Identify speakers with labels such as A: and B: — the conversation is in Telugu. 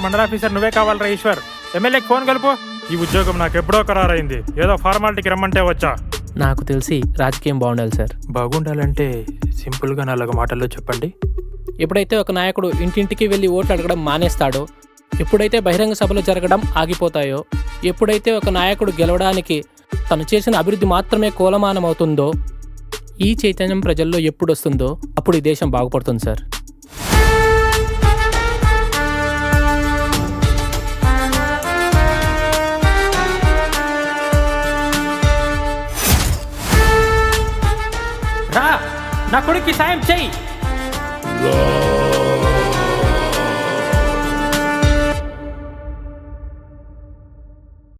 A: మండల ఆఫీసర్ నువ్వే కావాలరా ఈశ్వర్. ఎమ్మెల్యేకి ఫోన్ కలుపు. ఈ ఉద్యోగం నాకు ఎప్పుడో ఖరారైంది, ఏదో ఫార్మాలిటీకి రమ్మంటే వచ్చా.
B: నాకు తెలిసి రాజకీయం బాగుండాలి సార్.
A: బాగుండాలంటే సింపుల్గా 4 మాటల్లో చెప్పండి.
B: ఎప్పుడైతే ఒక నాయకుడు ఇంటింటికి వెళ్ళి ఓట్లు అడగడం మానేస్తాడో, ఎప్పుడైతే బహిరంగ సభలు జరగడం ఆగిపోతాయో, ఎప్పుడైతే ఒక నాయకుడు గెలవడానికి తను చేసిన అభివృద్ధి మాత్రమే కోలమానమవుతుందో, ఈ చైతన్యం ప్రజల్లో ఎప్పుడు వస్తుందో అప్పుడు ఈ దేశం బాగుపడుతుంది సార్.
A: రా, నా కొడుక్కి సాయం చెయ్యి.